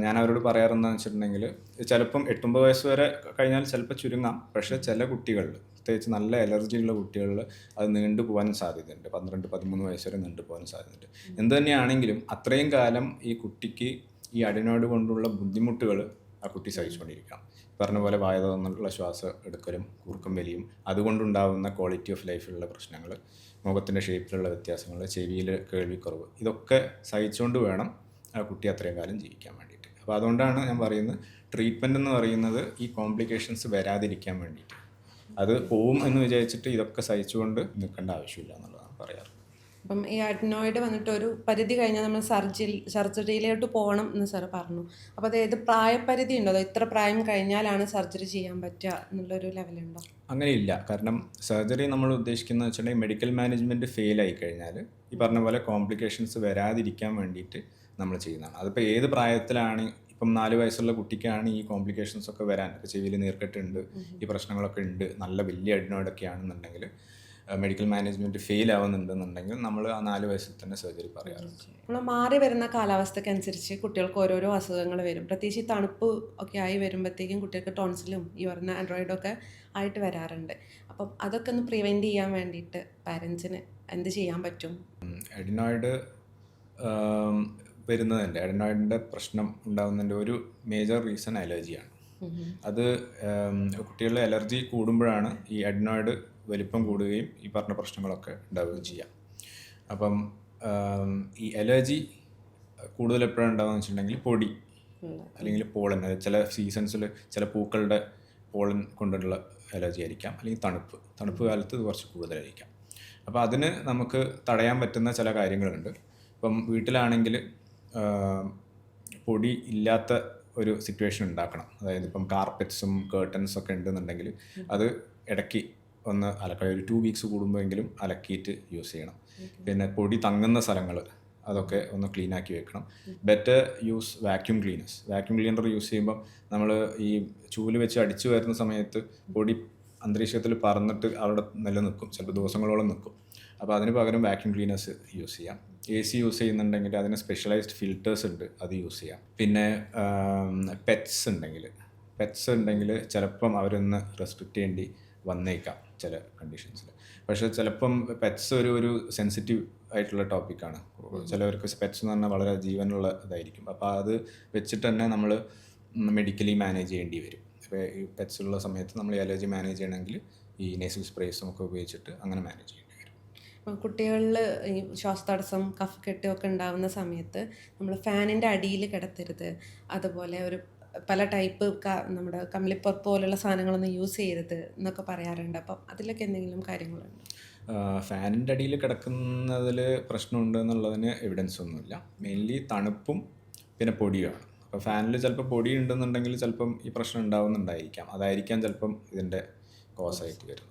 ഞാൻ അവരോട് പറയാറെന്താണെന്ന് വെച്ചിട്ടുണ്ടെങ്കിൽ, ചിലപ്പം 8-9 വയസ്സ് വരെ കഴിഞ്ഞാൽ ചിലപ്പോൾ ചുരുങ്ങാം. പക്ഷേ ചില കുട്ടികളിൽ, പ്രത്യേകിച്ച് നല്ല അലർജി ഉള്ള കുട്ടികളിൽ അത് നീണ്ടു പോകാനും സാധ്യതയുണ്ട്. 12-13 വയസ്സ് വരെ നീണ്ടു പോകാനും സാധ്യതയുണ്ട്. എന്ത് തന്നെയാണെങ്കിലും അത്രയും കാലം ഈ കുട്ടിക്ക് ഈ അഡിനോയിഡ് കൊണ്ടുള്ള ബുദ്ധിമുട്ടുകൾ ആ കുട്ടി സഹിച്ചുകൊണ്ടിരിക്കാം. പറഞ്ഞ പോലെ വായ തുറന്നുള്ള ശ്വാസം എടുക്കലും കൂർക്കം വലിയും അതുകൊണ്ടുണ്ടാകുന്ന ക്വാളിറ്റി ഓഫ് ലൈഫിലുള്ള പ്രശ്നങ്ങൾ, മുഖത്തിൻ്റെ ഷേപ്പിലുള്ള വ്യത്യാസങ്ങൾ, ചെവിയിൽ കേൾവിക്കുറവ്, ഇതൊക്കെ സഹിച്ചുകൊണ്ട് വേണം ആ കുട്ടി അത്രയും കാലം ജീവിക്കാൻ വേണ്ടിയിട്ട്. അപ്പോൾ അതുകൊണ്ടാണ് ഞാൻ പറയുന്നത്, ട്രീറ്റ്മെൻറ്റ് എന്ന് പറയുന്നത് ഈ കോംപ്ലിക്കേഷൻസ് വരാതിരിക്കാൻ വേണ്ടിയിട്ട്. അത് പോവും എന്ന് വിചാരിച്ചിട്ട് ഇതൊക്കെ സഹിച്ചുകൊണ്ട് നിൽക്കേണ്ട ആവശ്യമില്ല എന്നുള്ളതാണ് പറയാറ്. അപ്പം ഈ അഡിനോയിഡ് വന്നിട്ട് ഒരു പരിധി കഴിഞ്ഞാൽ നമ്മൾ സർജറിയിലോട്ട് പോകണം എന്ന് സാർ പറഞ്ഞു. അപ്പോൾ അത് ഏത് പ്രായപരിധി ഉണ്ടോ? അതോ ഇത്ര പ്രായം കഴിഞ്ഞാലാണ് സർജറി ചെയ്യാൻ പറ്റുക എന്നുള്ളൊരു ലെവലുണ്ടോ? അങ്ങനെയില്ല. കാരണം സർജറി നമ്മൾ ഉദ്ദേശിക്കുന്നത് വെച്ചിട്ടുണ്ടെങ്കിൽ മെഡിക്കൽ മാനേജ്മെൻറ്റ് ഫെയിലായി കഴിഞ്ഞാൽ ഈ പറഞ്ഞ പോലെ കോംപ്ലിക്കേഷൻസ് വരാതിരിക്കാൻ വേണ്ടിയിട്ട് നമ്മൾ ചെയ്യുന്നതാണ്. അതിപ്പോൾ ഏത് പ്രായത്തിലാണ്, ഇപ്പം 4 വയസ്സുള്ള കുട്ടിക്കാണ് ഈ കോംപ്ലിക്കേഷൻസ് ഒക്കെ വരാൻ, ഇപ്പോൾ ചെവിയിൽ നീർക്കെട്ടുണ്ട്, ഈ പ്രശ്നങ്ങളൊക്കെ ഉണ്ട്, നല്ല വലിയ അഡിനോയിഡൊക്കെ ആണെന്നുണ്ടെങ്കിൽ, മെഡിക്കൽ മാനേജ്മെൻറ്റ് ഫെയിൽ ആവുന്നുണ്ടെന്നുണ്ടെങ്കിൽ നമ്മൾ ആ 4 വയസ്സിൽ തന്നെ സർജറി പറയാറുണ്ട്. നമ്മൾ മാറി വരുന്ന കാലാവസ്ഥയ്ക്ക് അനുസരിച്ച് കുട്ടികൾക്ക് ഓരോരോ അസുഖങ്ങൾ വരും. പ്രത്യേകിച്ച് തണുപ്പ് ഒക്കെ ആയി വരുമ്പോഴത്തേക്കും കുട്ടികൾക്ക് ടോൺസിലും ഈ പറഞ്ഞ ആൻഡ്രോയിഡൊക്കെ ആയിട്ട് വരാറുണ്ട്. അപ്പം അതൊക്കെ ഒന്ന് പ്രിവെൻറ്റ് ചെയ്യാൻ വേണ്ടിയിട്ട് പാരൻസിന് എന്ത് ചെയ്യാൻ പറ്റും? അഡിനോയിഡ് വരുന്നതിൻ്റെ, അഡിനോയിഡിൻ്റെ പ്രശ്നം ഉണ്ടാകുന്നതിൻ്റെ ഒരു മേജർ റീസൺ അലർജിയാണ്. അത് കുട്ടികളുടെ അലർജി കൂടുമ്പോഴാണ് ഈ അഡിനോയിഡ് വലിപ്പം കൂടുകയും ഈ പറഞ്ഞ പ്രശ്നങ്ങളൊക്കെ ഉണ്ടാവുകയും ചെയ്യാം. അപ്പം ഈ അലർജി കൂടുതൽ എപ്പോഴാണ് ഉണ്ടാകുക വെച്ചിട്ടുണ്ടെങ്കിൽ പൊടി അല്ലെങ്കിൽ പോളൻ, ചില സീസൺസിൽ ചില പൂക്കളുടെ പോളൻ കൊണ്ടുള്ള അലർജി ആയിരിക്കാം, അല്ലെങ്കിൽ തണുപ്പ് കാലത്ത് ഇത് കുറച്ച് കൂടുതലായിരിക്കാം. അപ്പോൾ അതിന് നമുക്ക് തടയാൻ പറ്റുന്ന ചില കാര്യങ്ങളുണ്ട്. ഇപ്പം വീട്ടിലാണെങ്കിൽ പൊടി ഇല്ലാത്ത ഒരു സിറ്റുവേഷൻ ഉണ്ടാക്കണം. അതായത് ഇപ്പം കാർപ്പറ്റ്സും കേർട്ടൻസും ഒക്കെ ഉണ്ടെന്നുണ്ടെങ്കിൽ അത് ഇടയ്ക്ക് ഒന്ന് അലക്കുക, ഒരു 2 വീക്സ് കൂടുമ്പോഴെങ്കിലും അലക്കിയിട്ട് യൂസ് ചെയ്യണം. പിന്നെ പൊടി തങ്ങുന്ന സ്ഥലങ്ങൾ അതൊക്കെ ഒന്ന് ക്ലീൻ ആക്കി വെക്കണം. Better use vacuum cleaner use ചെയ്യുമ്പം നമ്മൾ ഈ ചൂല് വെച്ച് അടിച്ചു വരുന്ന സമയത്ത് പൊടി അന്തരീക്ഷത്തിൽ പറന്നിട്ട് അവിടെ നിലനിൽക്കും, ചിലപ്പോൾ ദിവസങ്ങളോളം നിൽക്കും. അപ്പോൾ അതിന് പകരം വാക്യൂം ക്ലീനേഴ്സ് യൂസ് ചെയ്യാം. AC യൂസ് ചെയ്യുന്നുണ്ടെങ്കിൽ അതിന് സ്പെഷ്യലൈസ്ഡ് ഫിൽറ്റേഴ്സ് ഉണ്ട്, അത് യൂസ് ചെയ്യാം. പിന്നെ പെറ്റ്സ് ഉണ്ടെങ്കിൽ ചിലപ്പം അവരൊന്ന് റെസ്ട്രിക്റ്റ് ചെയ്യേണ്ടി വന്നേക്കാം ചില കണ്ടീഷൻസിൽ. പക്ഷേ ചിലപ്പം പെറ്റ്സ് ഒരു സെൻസിറ്റീവ് ആയിട്ടുള്ള ടോപ്പിക്കാണ്. ചിലവർക്ക് പെറ്റ്സ് എന്ന് പറഞ്ഞാൽ വളരെ ജീവനുള്ള ഇതായിരിക്കും. അപ്പോൾ അത് വെച്ചിട്ട് തന്നെ നമ്മൾ മെഡിക്കലി മാനേജ് ചെയ്യേണ്ടി വരും. അപ്പോൾ ഈ പെറ്റ്സുള്ള സമയത്ത് നമ്മൾ ഈ അലർജി മാനേജ് ചെയ്യണമെങ്കിൽ ഈ നേസൽ സ്പ്രേസും ഒക്കെ ഉപയോഗിച്ചിട്ട് അങ്ങനെ മാനേജ് ചെയ്യേണ്ടി വരും. കുട്ടികളിൽ ഈ ശ്വാസതടസ്സം, കഫക്കെട്ട് ഒക്കെ ഉണ്ടാകുന്ന സമയത്ത് നമ്മൾ ഫാനിൻ്റെ അടിയിൽ കിടത്തരുത്, അതുപോലെ ഒരു പല ടൈപ്പ് നമ്മുടെ കമ്പിളിപ്പുറപ്പ് പോലുള്ള സാധനങ്ങളൊന്നും യൂസ് ചെയ്യരുത് എന്നൊക്കെ പറയാറുണ്ട്. അപ്പം അതിലൊക്കെ എന്തെങ്കിലും കാര്യങ്ങളുണ്ട്? ഫാനിൻ്റെ അടിയിൽ കിടക്കുന്നതിൽ പ്രശ്നമുണ്ട് എന്നുള്ളതിന് എവിഡൻസ് ഒന്നുമില്ല. മെയിൻലി തണുപ്പും പിന്നെ പൊടിയുമാണ്. അപ്പോൾ ഫാനിൽ ചിലപ്പോൾ പൊടി ഉണ്ടെന്നുണ്ടെങ്കിൽ ചിലപ്പം ഈ പ്രശ്നം ഉണ്ടാവുന്നുണ്ടായിരിക്കാം. അതായിരിക്കാം ചിലപ്പം ഇതിൻ്റെ കോസായിട്ട് വരുന്നത്.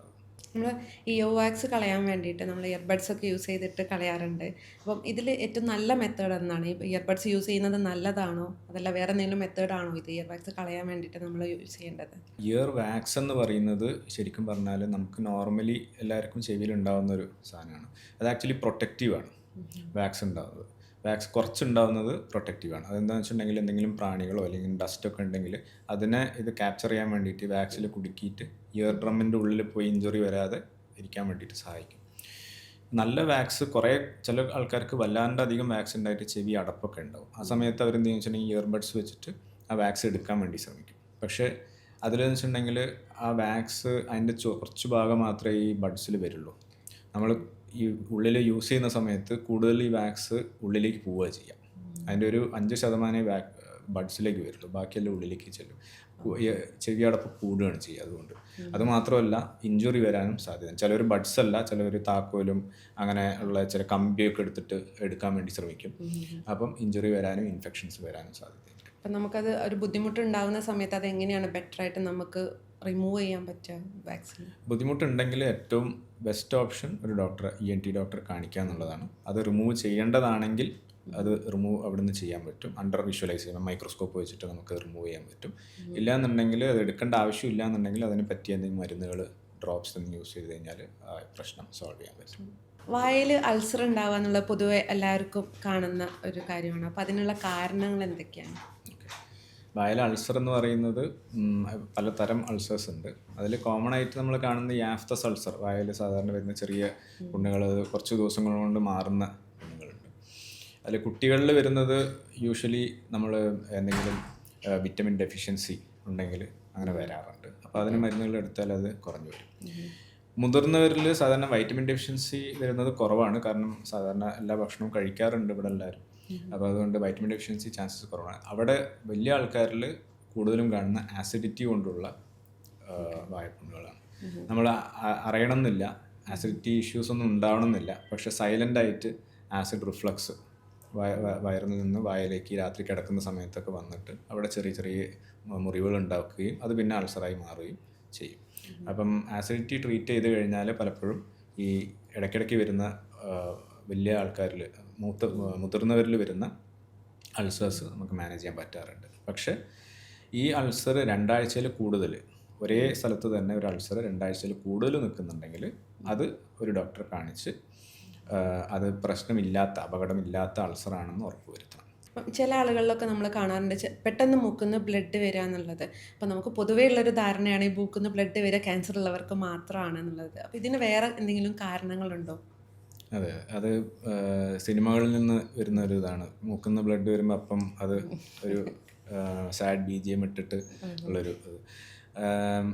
നമ്മൾ ഇയർ വാക്സ് കളയാൻ വേണ്ടിയിട്ട് നമ്മൾ ഇയർബഡ്സ് ഒക്കെ യൂസ് ചെയ്തിട്ട് കളയാറുണ്ട്. അപ്പം ഇതിൽ ഏറ്റവും നല്ല മെത്തേഡ് എന്നാണ്? ഈ ഇയർബഡ്സ് യൂസ് ചെയ്യുന്നത് നല്ലതാണോ, അതല്ല വേറെ എന്തെങ്കിലും മെത്തേഡാണോ ഇത് ഇയർ വാക്സ് കളയാൻ വേണ്ടിയിട്ട് നമ്മൾ യൂസ് ചെയ്യേണ്ടത്? ഇയർ വാക്സ് എന്ന് പറയുന്നത് ശരിക്കും പറഞ്ഞാൽ നമുക്ക് നോർമലി എല്ലാവർക്കും ചെവിയിൽ ഉണ്ടാകുന്ന ഒരു സാധനമാണ്. അത് ആക്ച്വലി പ്രൊട്ടക്റ്റീവാണ് വാക്സ് ഉണ്ടാകുന്നത്. വാക്സ് കുറച്ചുണ്ടാകുന്നത് പ്രൊട്ടക്റ്റീവാണ്. അതെന്താണെന്ന് വെച്ചിട്ടുണ്ടെങ്കിൽ എന്തെങ്കിലും പ്രാണികളോ അല്ലെങ്കിൽ ഡസ്റ്റൊക്കെ ഉണ്ടെങ്കിൽ അതിനെ ഇത് ക്യാപ്ചർ ചെയ്യാൻ വേണ്ടിയിട്ട് വാക്സിൽ കുടുക്കിയിട്ട് ഇയർ ഡ്രമ്മിൻ്റെ ഉള്ളിൽ പോയി ഇഞ്ചുറി വരാതെ ഇരിക്കാൻ വേണ്ടിയിട്ട് സഹായിക്കും. നല്ല വാക്സ് കുറേ ചില ആൾക്കാർക്ക് വല്ലാണ്ട് അധികം വാക്സ് ഉണ്ടായിട്ട് ചെവി അടപ്പൊക്കെ ഉണ്ടാവും. ആ സമയത്ത് അവരെന്ത് ചെയ്യുക വെച്ചിട്ടുണ്ടെങ്കിൽ ഇയർബഡ്സ് വെച്ചിട്ട് ആ വാക്സ് എടുക്കാൻ വേണ്ടി ശ്രമിക്കും. പക്ഷേ അതിലെന്ന് വെച്ചിട്ടുണ്ടെങ്കിൽ ആ വാക്സ് അതിൻ്റെ കുറച്ച് ഭാഗം മാത്രമേ ഈ ബഡ്സിൽ വരുള്ളൂ. നമ്മൾ ഈ ഉള്ളിൽ യൂസ് ചെയ്യുന്ന സമയത്ത് കൂടുതൽ ഈ വാക്സ് ഉള്ളിലേക്ക് പോവുക ചെയ്യാം. അതിൻ്റെ ഒരു 5% ബഡ്സിലേക്ക് വരുള്ളൂ, ബാക്കിയെല്ലാം ഉള്ളിലേക്ക് ചെല്ലും. ചെവി അടപ്പ് കൂടുകയാണ് ചെയ്യുക. അതുകൊണ്ട് അത് മാത്രമല്ല ഇഞ്ചുറി വരാനും സാധ്യത. ചിലർ ബഡ്സ് അല്ല, ചിലർ താക്കോലും അങ്ങനെ ഉള്ള ചില കമ്പിയൊക്കെ എടുത്തിട്ട് എടുക്കാൻ വേണ്ടി ശ്രമിക്കും. അപ്പം ഇഞ്ചുറി വരാനും ഇൻഫെക്ഷൻസ് വരാനും സാധ്യതയുണ്ട്. അപ്പം നമുക്കത് ഒരു ബുദ്ധിമുട്ടുണ്ടാകുന്ന സമയത്ത് അത് എങ്ങനെയാണ് ബെറ്ററായിട്ട് നമുക്ക് റിമൂവ് ചെയ്യാൻ പറ്റുക വാക്സിൻ? ബുദ്ധിമുട്ടുണ്ടെങ്കിൽ ഏറ്റവും ബെസ്റ്റ് ഓപ്ഷൻ ഒരു ഡോക്ടറെ ENT ഡോക്ടറെ കാണിക്കുക എന്നുള്ളതാണ്. അത് റിമൂവ് ചെയ്യേണ്ടതാണെങ്കിൽ അത് റിമൂവ് അവിടെ നിന്ന് ചെയ്യാൻ പറ്റും. അണ്ടർ വിഷ്വലൈസ് ചെയ്യുമ്പോൾ മൈക്രോസ്കോപ്പ് വെച്ചിട്ട് നമുക്ക് റിമൂവ് ചെയ്യാൻ പറ്റും. ഇല്ലാന്നുണ്ടെങ്കിൽ അത് എടുക്കേണ്ട ആവശ്യമില്ല എന്നുണ്ടെങ്കിൽ അതിന് പറ്റിയ എന്തെങ്കിലും മരുന്നുകൾ ഡ്രോപ്സ് എന്ന് യൂസ് ചെയ്ത് കഴിഞ്ഞാൽ ആ പ്രശ്നം സോൾവ് ചെയ്യാൻ പറ്റും. വായിൽ അൾസർ ഉണ്ടാവുക എന്നുള്ളത് പൊതുവെ എല്ലാവർക്കും കാണുന്ന ഒരു കാര്യമാണ്. അപ്പോൾ അതിനുള്ള കാരണങ്ങൾ എന്തൊക്കെയാണ്? വായിൽ അൾസർ എന്ന് പറയുന്നത് പലതരം അൾസേഴ്സ് ഉണ്ട്. അതിൽ കോമൺ ആയിട്ട് നമ്മൾ കാണുന്ന യാഫ്തസ് അൾസർ, വായിൽ സാധാരണ വരുന്ന ചെറിയ പുണ്ണുകൾ, കുറച്ച് ദിവസങ്ങൾ കൊണ്ട് മാറുന്ന പുണ്ണുകളുണ്ട്. അതിൽ കുട്ടികളിൽ വരുന്നത് യൂഷ്വലി നമ്മൾ എന്തെങ്കിലും വിറ്റമിൻ ഡെഫിഷ്യൻസി ഉണ്ടെങ്കിൽ അങ്ങനെ വരാറുണ്ട്. അപ്പോൾ അതിന് മരുന്നുകൾ എടുത്താൽ അത് കുറഞ്ഞു വരും. മുതിർന്നവരിൽ സാധാരണ വൈറ്റമിൻ ഡെഫിഷ്യൻസി വരുന്നത് കുറവാണ്, കാരണം സാധാരണ എല്ലാ ഭക്ഷണവും കഴിക്കാറുണ്ട് ഇവിടെ എല്ലാവരും. അപ്പോൾ അതുകൊണ്ട് വൈറ്റമിൻ ഡെഫിഷ്യൻസി ചാൻസസ് കുറവാണ്. അവിടെ വലിയ ആൾക്കാരിൽ കൂടുതലും കാണുന്ന ആസിഡിറ്റി കൊണ്ടുള്ള വായ്പുണ്ണുകളാണ്. നമ്മൾ അറിയണമെന്നില്ല, ആസിഡിറ്റി ഇഷ്യൂസ് ഒന്നും ഉണ്ടാവണമെന്നില്ല, പക്ഷെ സൈലൻ്റായിട്ട് ആസിഡ് റിഫ്ലക്സ് വയറിൽ നിന്ന് വായിലേക്ക് രാത്രി കിടക്കുന്ന സമയത്തൊക്കെ വന്നിട്ട് അവിടെ ചെറിയ ചെറിയ മുറിവുകൾ ഉണ്ടാക്കുകയും അത് പിന്നെ അൾസറായി മാറുകയും ചെയ്യും. അപ്പം ആസിഡിറ്റി ട്രീറ്റ് ചെയ്ത് കഴിഞ്ഞാൽ പലപ്പോഴും ഈ ഇടയ്ക്കിടയ്ക്ക് വരുന്ന വലിയ ആൾക്കാരിൽ മുതിർന്നവരിൽ വരുന്ന അൾസേഴ്സ് നമുക്ക് മാനേജ് ചെയ്യാൻ പറ്റാറുണ്ട്. പക്ഷേ ഈ അൾസർ 2 ആഴ്ചയിൽ കൂടുതൽ, ഒരേ സ്ഥലത്ത് തന്നെ ഒരു അൾസർ 2 ആഴ്ചയിൽ കൂടുതൽ നിൽക്കുന്നുണ്ടെങ്കിൽ അത് ഒരു ഡോക്ടറെ കാണിച്ച് അത് പ്രശ്നമില്ലാത്ത, അപകടമില്ലാത്ത അൾസറാണെന്ന് ഉറപ്പുവരുത്തണം. ചില ആളുകളിലൊക്കെ നമ്മൾ കാണാറുണ്ട് പെട്ടെന്ന് മൂക്കുന്ന് ബ്ലഡ് വരിക എന്നുള്ളത്. അപ്പോൾ നമുക്ക് പൊതുവേ ഉള്ളൊരു ധാരണയാണ് ഈ മൂക്കുന്ന് ബ്ലഡ് വരിക ക്യാൻസർ ഉള്ളവർക്ക് മാത്രമാണ് എന്നുള്ളത്. അപ്പോൾ ഇതിന് വേറെ എന്തെങ്കിലും കാരണങ്ങളുണ്ടോ? അതെ, അത് സിനിമകളിൽ നിന്ന് വരുന്ന ഒരു ഇതാണ്. മൂക്കുന്ന് ബ്ലഡ് വരുമ്പോൾ അപ്പം അത് ഒരു സാഡ് BGM ഇട്ടിട്ട് ഉള്ളൊരു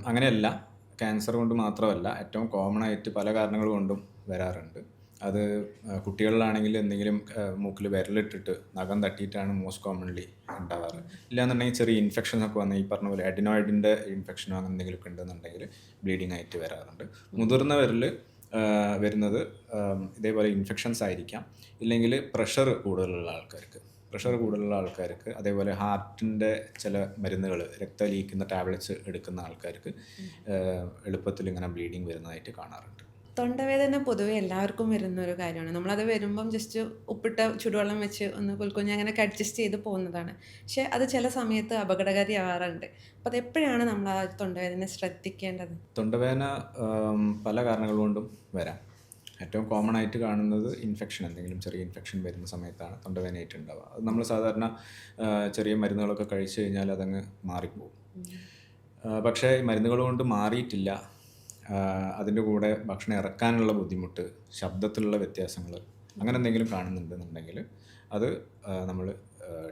അങ്ങനെയല്ല. ക്യാൻസർ കൊണ്ട് മാത്രമല്ല, ഏറ്റവും കോമൺ ആയിട്ട് പല കാരണങ്ങൾ കൊണ്ടും വരാറുണ്ട്. അത് കുട്ടികളിലാണെങ്കിൽ എന്തെങ്കിലും മൂക്കിൽ വിരലിട്ടിട്ട് നഖം തട്ടിയിട്ടാണ് മോസ്റ്റ് കോമൺലി ഉണ്ടാവാറ്. ഇല്ലാന്നുണ്ടെങ്കിൽ ചെറിയ ഇൻഫെക്ഷനൊക്കെ വന്ന് ഈ പറഞ്ഞ പോലെ അഡിനോയിഡിൻ്റെ ഇൻഫെക്ഷനോ അങ്ങനെ എന്തെങ്കിലുമൊക്കെ ഉണ്ടെന്നുണ്ടെങ്കിൽ ബ്ലീഡിങ് ആയിട്ട് വരാറുണ്ട്. മുതിർന്നവരിൽ വരുന്നത് ഇതേപോലെ ഇൻഫെക്ഷൻസ് ആയിരിക്കാം, ഇല്ലെങ്കിൽ പ്രഷർ കൂടുതലുള്ള ആൾക്കാർക്ക്, അതേപോലെ ഹാർട്ടിൻ്റെ ചില മരുന്നുകൾ, രക്തം ലീക്കുന്ന ടാബ്ലറ്റ്സ് എടുക്കുന്ന ആൾക്കാർക്ക് എളുപ്പത്തിൽ ഇങ്ങനെ ബ്ലീഡിങ് വരുന്നതായിട്ട് കാണാറുണ്ട്. തൊണ്ടവേദന പൊതുവെ എല്ലാവർക്കും വരുന്ന ഒരു കാര്യമാണ്. നമ്മളത് വരുമ്പം ജസ്റ്റ് ഉപ്പിട്ട ചുടുവെള്ളം വെച്ച് ഒന്ന് കുൽക്കുഞ്ഞ് അങ്ങനെയൊക്കെ അഡ്ജസ്റ്റ് ചെയ്ത് പോകുന്നതാണ്. പക്ഷേ അത് ചില സമയത്ത് അപകടകാരിയാവാറുണ്ട്. അപ്പോൾ അതെപ്പോഴാണ് നമ്മൾ ആ തൊണ്ടവേദന ശ്രദ്ധിക്കേണ്ടത്? തൊണ്ടവേദന പല കാരണങ്ങൾ കൊണ്ടും വരാം. ഏറ്റവും കോമൺ ആയിട്ട് കാണുന്നത് ഇൻഫെക്ഷൻ, എന്തെങ്കിലും ചെറിയ ഇൻഫെക്ഷൻ വരുന്ന സമയത്താണ് തൊണ്ടവേദനയായിട്ട് ഉണ്ടാവുക. അത് നമ്മൾ സാധാരണ ചെറിയ മരുന്നുകളൊക്കെ കഴിച്ചു കഴിഞ്ഞാൽ അതങ്ങ് മാറിപ്പോകും. പക്ഷേ ഈ മരുന്നുകൾ കൊണ്ട് മാറിയിട്ടില്ല, അതിൻ്റെ കൂടെ ഭക്ഷണം ഇറക്കാനുള്ള ബുദ്ധിമുട്ട്, ശബ്ദത്തിലുള്ള വ്യത്യാസങ്ങൾ, അങ്ങനെ എന്തെങ്കിലും കാണുന്നുണ്ടെന്നുണ്ടെങ്കിൽ അത് നമ്മൾ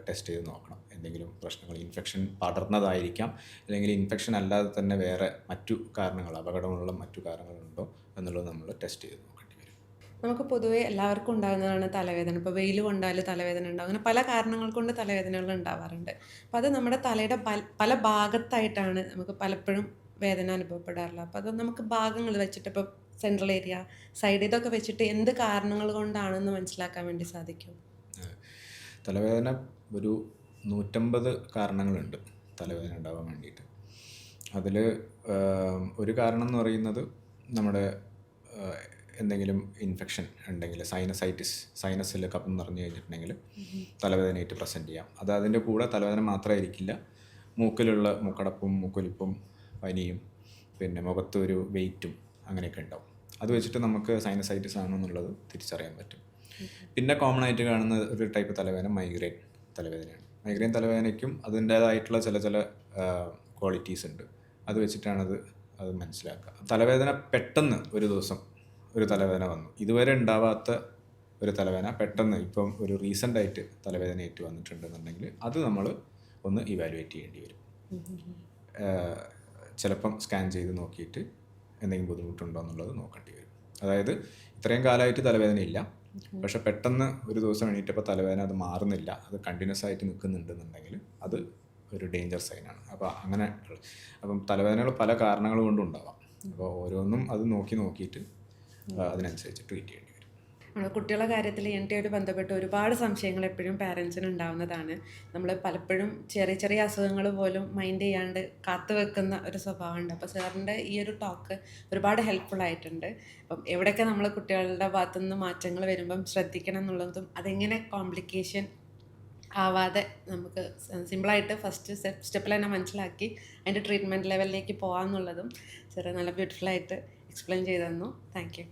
ടെസ്റ്റ് ചെയ്ത് നോക്കണം. എന്തെങ്കിലും പ്രശ്നങ്ങൾ, ഇൻഫെക്ഷൻ പടർന്നതായിരിക്കാം, അല്ലെങ്കിൽ ഇൻഫെക്ഷൻ അല്ലാതെ തന്നെ വേറെ മറ്റു കാരണങ്ങൾ, അപകടമുള്ള മറ്റു കാരണങ്ങളുണ്ടോ എന്നുള്ളത് നമ്മൾ ടെസ്റ്റ് ചെയ്ത് നോക്കേണ്ടി വരും. നമുക്ക് പൊതുവേ എല്ലാവർക്കും ഉണ്ടാകുന്നതാണ് തലവേദന. ഇപ്പോൾ വെയിൽ കൊണ്ടാൽ തലവേദന ഉണ്ടാകും. അങ്ങനെ പല കാരണങ്ങൾ കൊണ്ട് തലവേദനകൾ ഉണ്ടാവാറുണ്ട്. അപ്പോൾ അത് നമ്മുടെ തലയുടെ പല ഭാഗത്തായിട്ടാണ് നമുക്ക് പലപ്പോഴും വേദന അനുഭവപ്പെടാറില്ല. അപ്പോൾ അത് നമുക്ക് ഭാഗങ്ങൾ വെച്ചിട്ട്, ഇപ്പോൾ സെൻട്രൽ ഏരിയ, സൈഡ് ഇതൊക്കെ വെച്ചിട്ട് എന്ത് കാരണങ്ങൾ കൊണ്ടാണെന്ന് മനസ്സിലാക്കാൻ വേണ്ടി സാധിക്കും? തലവേദന ഒരു 150 കാരണങ്ങളുണ്ട് തലവേദന ഉണ്ടാവാൻ വേണ്ടിയിട്ട്. അതിൽ ഒരു കാരണം എന്ന് പറയുന്നത് നമ്മുടെ എന്തെങ്കിലും ഇൻഫെക്ഷൻ ഉണ്ടെങ്കിൽ, സൈനസിൽ കഫം നിറഞ്ഞു കഴിഞ്ഞിട്ടുണ്ടെങ്കിൽ തലവേദനയായിട്ട് പ്രസൻറ്റ് ചെയ്യാം. അത് അതിൻ്റെ കൂടെ തലവേദന മാത്രമായിരിക്കില്ല, മൂക്കിലുള്ള മൂക്കടപ്പും മൂക്കൊലിപ്പും പനിയും പിന്നെ മുഖത്ത് ഒരു വെയിറ്റും അങ്ങനെയൊക്കെ ഉണ്ടാവും. അത് വെച്ചിട്ട് നമുക്ക് സൈനസൈറ്റിസ് ആണെന്നുള്ളത് തിരിച്ചറിയാൻ പറ്റും. പിന്നെ കോമൺ ആയിട്ട് കാണുന്ന ഒരു ടൈപ്പ് തലവേദന മൈഗ്രെയിൻ തലവേദനയാണ്. മൈഗ്രെയിൻ തലവേദനയ്ക്കും അതിൻ്റേതായിട്ടുള്ള ചില ക്വാളിറ്റീസ് ഉണ്ട്. അത് വെച്ചിട്ടാണത് മനസ്സിലാക്കുക. തലവേദന പെട്ടെന്ന് ഒരു ദിവസം ഒരു തലവേദന വന്നു, ഇതുവരെ ഉണ്ടാവാത്ത ഒരു തലവേദന പെട്ടെന്ന് ഇപ്പം ഒരു റീസെൻ്റായിട്ട് തലവേദനയായിട്ട് വന്നിട്ടുണ്ടെന്നുണ്ടെങ്കിൽ അത് നമ്മൾ ഒന്ന് ഇവാലുവേറ്റ് ചെയ്യേണ്ടി വരും. ചിലപ്പം സ്കാൻ ചെയ്ത് നോക്കിയിട്ട് എന്തെങ്കിലും ബുദ്ധിമുട്ടുണ്ടോ എന്നുള്ളത് നോക്കേണ്ടി വരും. അതായത് ഇത്രയും കാലമായിട്ട് തലവേദന ഇല്ല, പക്ഷെ പെട്ടെന്ന് ഒരു ദിവസം എണീറ്റപ്പോൾ തലവേദന അത് മാറുന്നില്ല, അത് കണ്ടിന്യൂസ് ആയിട്ട് നിൽക്കുന്നുണ്ടെന്നുണ്ടെങ്കിൽ അത് ഒരു ഡേഞ്ചർ സൈനാണ്. അപ്പം തലവേദനകൾ പല കാരണങ്ങൾ കൊണ്ടും ഉണ്ടാവാം. അപ്പോൾ ഓരോന്നും അത് നോക്കിയിട്ട് അതിനനുസരിച്ച് ട്രീറ്റ് ചെയ്യേണ്ടി വരും. നമ്മുടെ കുട്ടികളുടെ കാര്യത്തിൽ ആയിട്ട് ബന്ധപ്പെട്ട് ഒരുപാട് സംശയങ്ങൾ എപ്പോഴും പാരൻസിന് ഉണ്ടാവുന്നതാണ്. നമ്മൾ പലപ്പോഴും ചെറിയ ചെറിയ അസുഖങ്ങൾ പോലും മൈൻഡ് ചെയ്യാണ്ട് കാത്തു വെക്കുന്ന ഒരു സ്വഭാവമുണ്ട്. അപ്പോൾ സാറിൻ്റെ ഈ ഒരു ടോക്ക് ഒരുപാട് ഹെൽപ്ഫുൾ ആയിട്ടുണ്ട്. അപ്പം എവിടെയൊക്കെ നമ്മൾ കുട്ടികളുടെ ഭാഗത്തുനിന്ന് മാറ്റങ്ങൾ വരുമ്പം ശ്രദ്ധിക്കണം എന്നുള്ളതും അതെങ്ങനെ കോംപ്ലിക്കേഷൻ ആവാതെ നമുക്ക് സിമ്പിളായിട്ട് ഫസ്റ്റ് സ്റ്റെപ്പിൽ തന്നെ മനസ്സിലാക്കി അതിൻ്റെ ട്രീറ്റ്മെൻറ്റ് ലെവലിലേക്ക് പോകാമെന്നുള്ളതും സാറ് നല്ല ബ്യൂട്ടിഫുള്ളായിട്ട് എക്സ്പ്ലെയിൻ ചെയ്തു തന്നു. Thank you.